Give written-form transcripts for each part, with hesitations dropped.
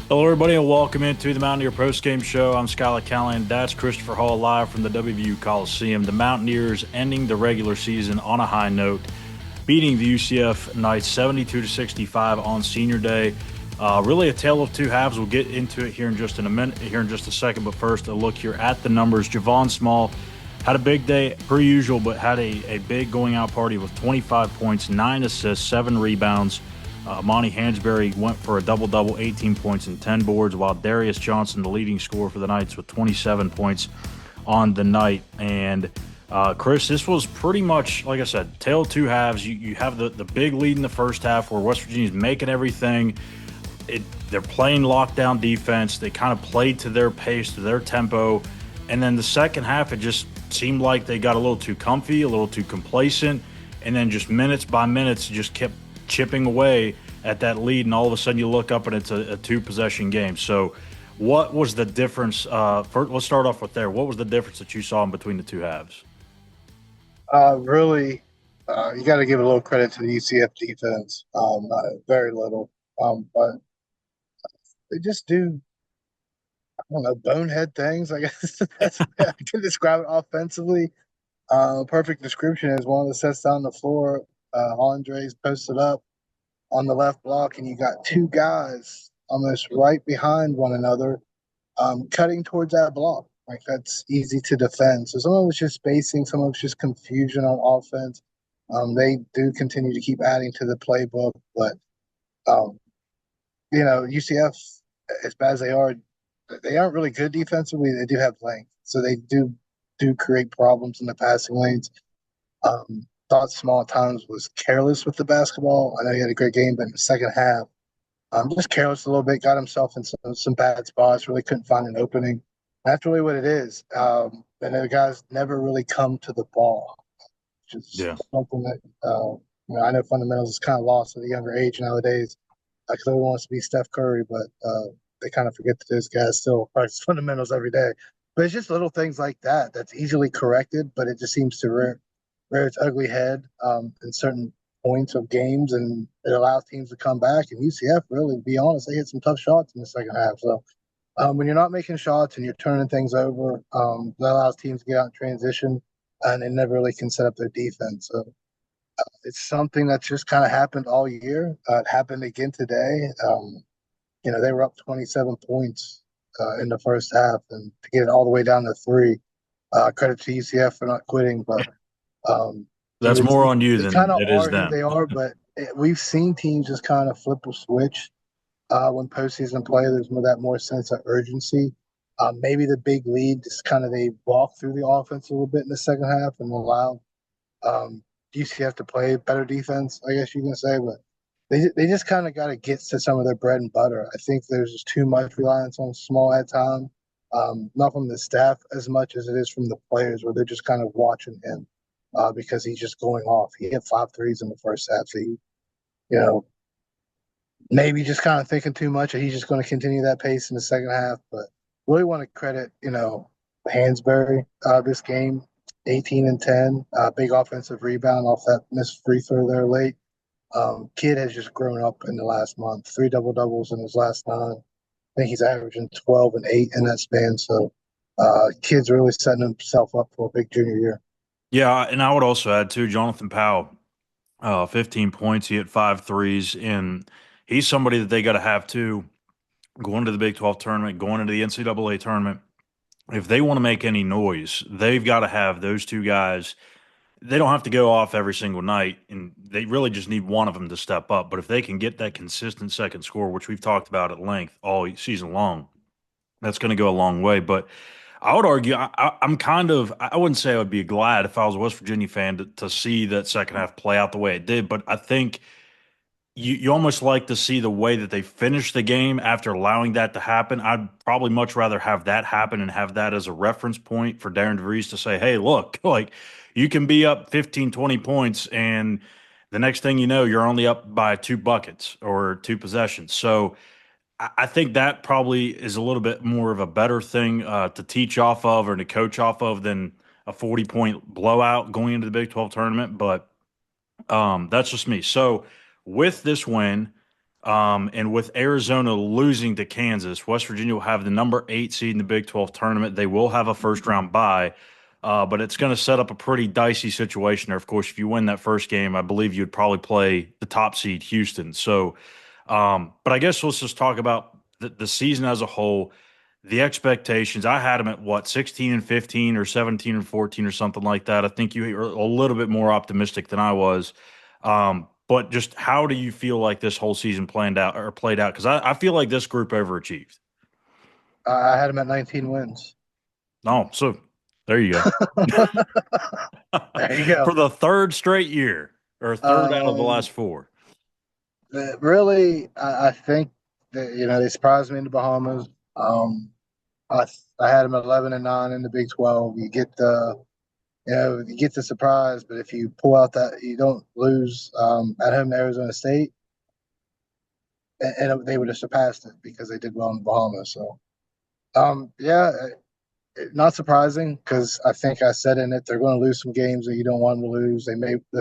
Hello, everybody, and welcome into the Mountaineer Postgame Show. I'm Schuyler, Callihan. That's Christopher Hall live from the WVU Coliseum. The Mountaineers ending the regular season on a high note, beating the UCF Knights 72-65 on Senior Day. Really a tale of two halves. We'll get into it here in just a second. But first, a look here at the numbers. Javon Small had a big day per usual, but had a big going out party with 25 points, 9 assists, 7 rebounds. Monty Hansberry went for a double-double, 18 points and 10 boards, while Darius Johnson, the leading scorer for the Knights, with 27 points on the night. And Chris, this was pretty much, like I said, tale of two halves. You have the big lead in the first half where West Virginia's making everything. They're playing lockdown defense. They kind of played to their pace, to their tempo. And then the second half, it just seemed like they got a little too comfy, a little too complacent. And then just minutes by minutes, just kept chipping away at that lead, and all of a sudden you look up and it's a two-possession game. So what was the difference? Let's start off with there. What was the difference that you saw in between the two halves? Really, you got to give a little credit to the UCF defense. Very little, but they just do, I don't know, bonehead things. I guess that's I can describe it offensively. Perfect description is one of the sets down the floor. Andre's posted up on the left block, and you got two guys almost right behind one another, cutting towards that block. Like that's easy to defend. So some of it's just spacing, some of it's just confusion on offense. They do continue to keep adding to the playbook, but um, UCF, as bad as they are, they aren't really good defensively. They do have length, so they do create problems in the passing lanes. Thought Small at times was careless with the basketball. I know he had a great game, but in the second half, just careless a little bit, got himself in some bad spots, really couldn't find an opening. That's really what it is. And the guys never really come to the ball, which is Yeah. something that I know fundamentals is kind of lost at a younger age nowadays. I clearly wants to be Steph Curry, but they kind of forget that those guys still practice fundamentals every day. But it's just little things like that that's easily corrected, but it just seems to rear its ugly head in certain points of games, and it allows teams to come back. And UCF, really, to be honest, they hit some tough shots in the second half. So when you're not making shots and you're turning things over, that allows teams to get out in transition, and they never really can set up their defense. So it's something that's just kind of happened all year. It happened again today. They were up 27 points in the first half, and to get it all the way down to three. Credit to UCF for not quitting, but That's more on you they than kind of it is are who them. they are. But we've seen teams just kind of flip a switch when postseason play. There's more sense of urgency. Maybe the big lead just kind of they walk through the offense a little bit in the second half and allow UCF to play better defense, I guess you can say. But they just kind of got to get to some of their bread and butter. I think there's just too much reliance on Small at time, not from the staff as much as it is from the players, where they're just kind of watching him because he's just going off. He hit 5 threes in the first half, so you know maybe just kind of thinking too much, and he's just going to continue that pace in the second half. But really want to credit Hansberry this game, 18 and 10, big offensive rebound off that missed free throw there late. Kid has just grown up in the last month. 3 double doubles in his last 9. I think he's averaging 12 and 8 in that span. So, kid's really setting himself up for a big junior year. Yeah, and I would also add, too, Jonathan Powell, 15 points. He hit 5 threes, and he's somebody that they got to have, too, going to the Big 12 tournament, going into the NCAA tournament. If they want to make any noise, they've got to have those two guys. They don't have to go off every single night, and they really just need one of them to step up. But if they can get that consistent second score, which we've talked about at length all season long, that's going to go a long way. But I would argue I'm kind of I wouldn't say I would be glad if I was a West Virginia fan to see that second half play out the way it did. But I think you almost like to see the way that they finish the game after allowing that to happen. I'd probably much rather have that happen and have that as a reference point for Darren DeVries to say, hey, look, like you can be up 15, 20 points, and the next thing you know, you're only up by 2 buckets or 2 possessions. So I think that probably is a little bit more of a better thing to teach off of or to coach off of than a 40-point blowout going into the Big 12 tournament. But that's just me. So with this win, And with Arizona losing to Kansas, West Virginia will have the number 8 seed in the Big 12 tournament. They will have a first round bye, but it's going to set up a pretty dicey situation there. Of course, if you win that first game, I believe you'd probably play the top seed Houston. So, but I guess let's just talk about the season as a whole. The expectations, I had them at what, 16 and 15 or 17 and 14 or something like that. I think you were a little bit more optimistic than I was. But just how do you feel like this whole season planned out or played out? Because I feel like this group overachieved. I had them at 19 wins. Oh, so there you go. There you go. For the third straight year, or third out of the Um, last four. Really, I think that they surprised me in the Bahamas. I I had them at 11-9 in the Big 12. You get the surprise, but if you pull out that you don't lose at home to Arizona State, and they would have surpassed it because they did well in the Bahamas. So yeah, not surprising because I think I said in it they're going to lose some games that you don't want them to lose. They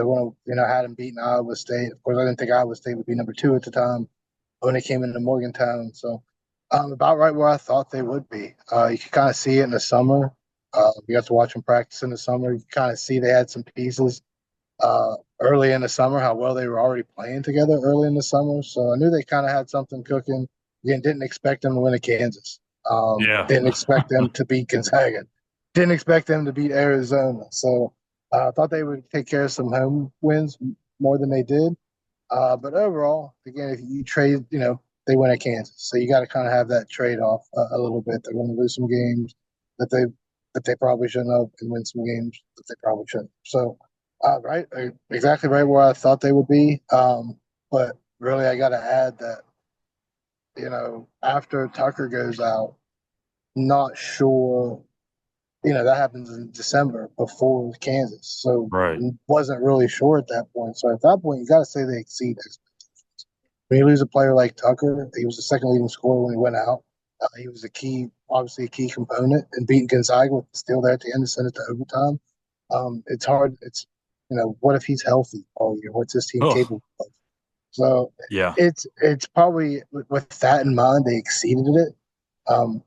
want to had them beating Iowa State. Of course, I didn't think Iowa State would be number two at the time when they came into Morgantown. So about right where I thought they would be. You can kind of see it in the summer. You got to watch them practice in the summer. You kind of see they had some pieces early in the summer, how well they were already playing together early in the summer. So I knew they kind of had something cooking. Again, didn't expect them to win at Kansas. Yeah. Didn't expect them to beat Gonzaga. Didn't expect them to beat Arizona. So I thought they would take care of some home wins more than they did. But overall, again, if you trade, they win at Kansas. So you got to kind of have that trade off a little bit. They're going to lose some games that they probably shouldn't have, and win some games that they probably shouldn't. So, right, exactly right where I thought they would be. But really, I got to add that after Tucker goes out, not sure. That happens in December before Kansas, so Right. wasn't really sure at that point. So at that point, you got to say they exceed expectations. When you lose a player like Tucker, he was the second leading scorer when he went out. He was obviously a key component in beating Gonzaga with still there at the end to send it to overtime. It's hard. What if he's healthy all year? What's this team Oh, capable of? So yeah. it's probably with that in mind, they exceeded it.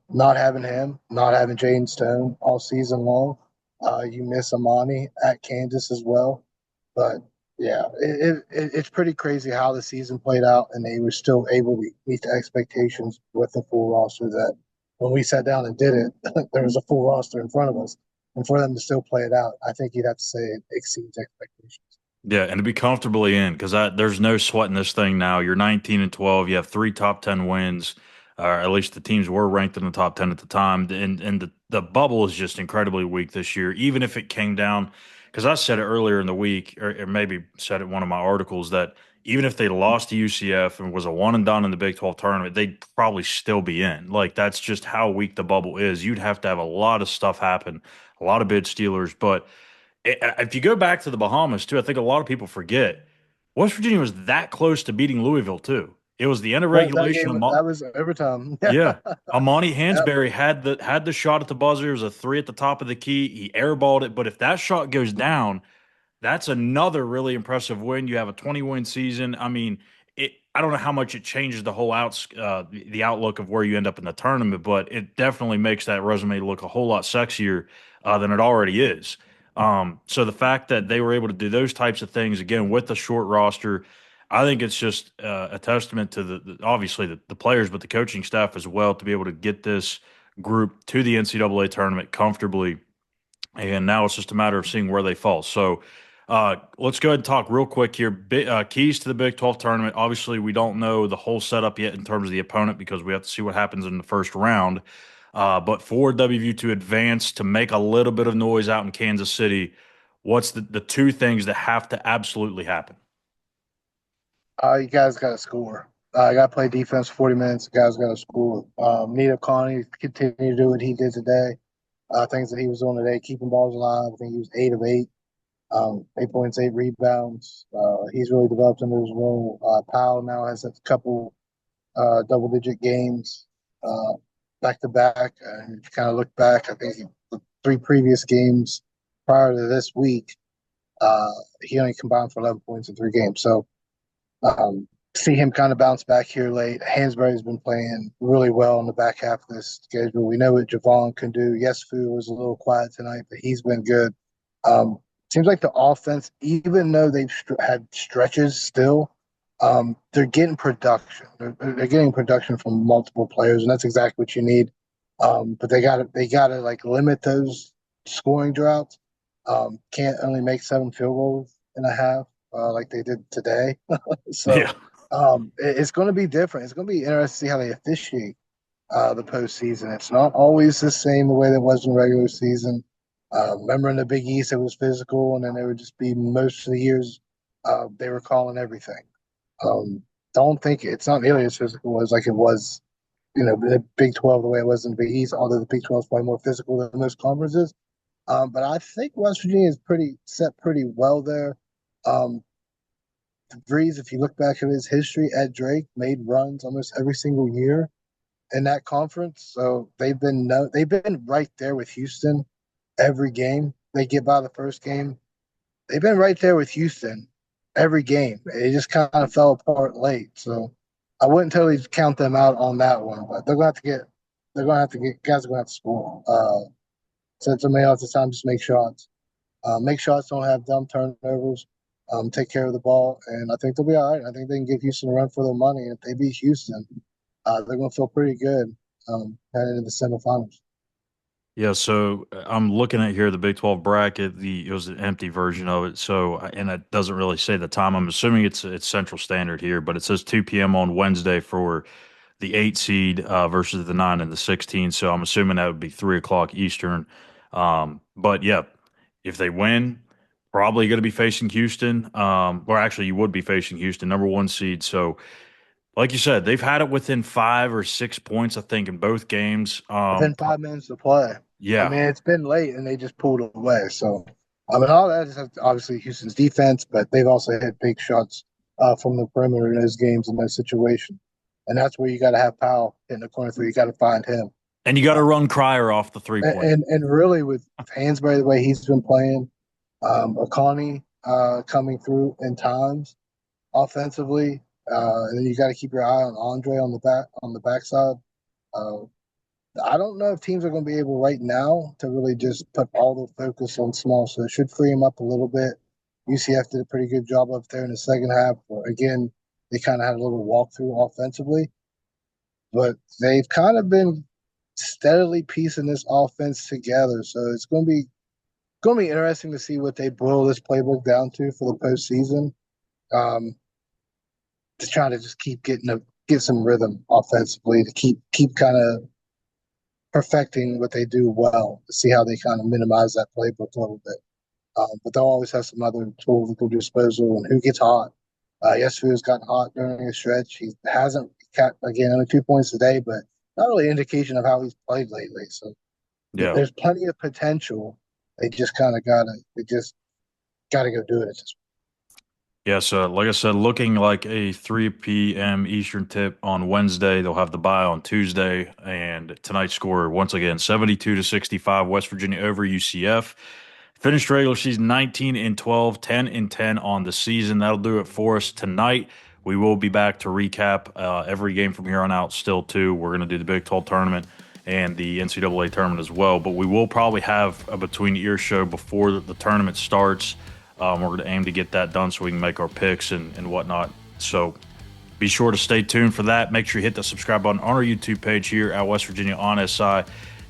Not having him, not having Jaden Stone all season long. You miss Amani at Kansas as well. But yeah, it's pretty crazy how the season played out, and they were still able to meet the expectations with the full roster. That when we sat down and did it, there was a full roster in front of us, and for them to still play it out, I think you'd have to say it exceeds expectations. Yeah, and to be comfortably in because there's no sweating this thing now. You're 19 and 12. You have three top 10 wins, or at least the teams were ranked in the top 10 at the time. And the bubble is just incredibly weak this year. Even if it came down, because I said it earlier in the week, or maybe said it in one of my articles that even if they lost to UCF and was a one and done in the Big 12 tournament, they'd probably still be in. Like that's just how weak the bubble is. You'd have to have a lot of stuff happen, a lot of bid stealers, but if you go back to the Bahamas too, I think a lot of people forget West Virginia was that close to beating Louisville too. It was the end of That regulation. game, that was overtime. Yeah, Amani Yep. Hansberry had the shot at the buzzer. It was a three at the top of the key. He airballed it, but if that shot goes down, that's another really impressive win. You have a 20-win season. I mean, I don't know how much it changes the whole the outlook of where you end up in the tournament, but it definitely makes that resume look a whole lot sexier than it already is. So the fact that they were able to do those types of things again with the short roster, I think it's just a testament to obviously the players, but the coaching staff as well to be able to get this group to the NCAA tournament comfortably, and now it's just a matter of seeing where they fall. So let's go ahead and talk real quick here. Keys to the Big 12 tournament. Obviously, we don't know the whole setup yet in terms of the opponent because we have to see what happens in the first round. But for WVU to advance to make a little bit of noise out in Kansas City, what's the two things that have to absolutely happen? You guys got to score. I got to play defense 40 minutes. You guys got to score. Nito Connie continue to do what he did today. Things that he was doing today, keeping balls alive. I think he was 8 of 8, 8 points, 8 rebounds. He's really developed into his role. Powell now has a couple double-digit games back to back. And if you kind of look back, I think the three previous games prior to this week, he only combined for 11 points in 3 games. So see him kind of bounce back here late. Hansberry's been playing really well in the back half of this schedule. We know what Javon can do. Yes, Fu was a little quiet tonight, but he's been good. Um, Seems like the offense, even though they've had stretches still, they're getting production. They're getting production from multiple players, and that's exactly what you need. But they gotta like limit those scoring droughts. Can't only make 7 field goals in a half like they did today. So Yeah. it's going to be different. It's going to be interesting to see how they officiate the postseason. It's not always the same the way that it was in regular season. Remember in the Big East, it was physical, and then it would just be most of the years they were calling everything. Um, don't think it's not nearly as physical as like it was, the Big 12 the way it was in the Big East. Although the Big 12 is probably more physical than most conferences. But I think West Virginia is pretty set pretty well there. Um, Breeze, if you look back at his history, Ed Drake made runs almost every single year in that conference. So they've been right there with Houston every game. They get by the first game. They've been right there with Houston every game. It just kind of fell apart late. So I wouldn't totally count them out on that one, but guys are gonna have to score. So somebody else this time just make shots, don't have dumb turnovers, take care of the ball, and I think they'll be all right. I think they can give Houston a run for their money. If they beat Houston, they're going to feel pretty good heading into the semifinals. Yeah, so I'm looking at here the Big 12 bracket. It was an empty version of it. So and it doesn't really say the time. I'm assuming it's Central Standard here, but it says 2 p.m. on Wednesday for the 8 seed versus the 9 and the 16. So I'm assuming that would be 3 o'clock Eastern. But yeah, if they win, probably going to be facing Houston. Or actually, you would be facing Houston, number 1 seed. So like you said, they've had it within 5 or 6 points, I think, in both games. Within 5 minutes to play. I Yeah. mean, it's been late and they just pulled away. So, I mean, all that is obviously Houston's defense, but they've also hit big shots from the perimeter in those games in those situations. And that's where you got to have Powell in the corner three. You got to find him. And you got to Uh, run Crier off the 3 point. and really with Hansberry the way he's been playing, Akani coming through in times offensively, and then you got to keep your eye on Andre on the backside. Uh, I don't know if teams are going to be able right now to really just put all the focus on Small, so it should free him up a little bit. UCF did a pretty good job up there in the second half. Again, they kind of had a little walkthrough offensively, but they've kind of been steadily piecing this offense together. So it's going to be interesting to see what they boil this playbook down to for the postseason. Um, to try to just keep get some rhythm offensively to keep kind of perfecting what they do well to see how they kind of minimize that playbook a little bit. But they'll always have some other tools at their disposal and who gets hot. Yesfu's gotten hot during a stretch. He hasn't got again only 2 points today, but not really an indication of how he's played lately. So Yeah. there's plenty of potential. They just gotta go do it at this Yeah, so like I said, looking like a 3 p.m. Eastern tip on Wednesday. They'll have the bye on Tuesday, and tonight's score once again 72-65, West Virginia over UCF. Finished regular season 19-12, 10-10 on the season. That'll do it for us tonight. We will be back to recap every game from here on out. Still, too, we're going to do the Big 12 tournament and the NCAA tournament as well. But we will probably have a between ear show before the tournament starts. We're going to aim to get that done so we can make our picks and whatnot. So be sure to stay tuned for that. Make sure you hit the subscribe button on our YouTube page here at West Virginia on SI.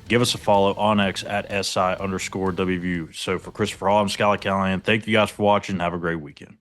Give us a follow on X at SI_WVU. So for Christopher Hall, I'm Callihan. Thank you guys for watching. Have a great weekend.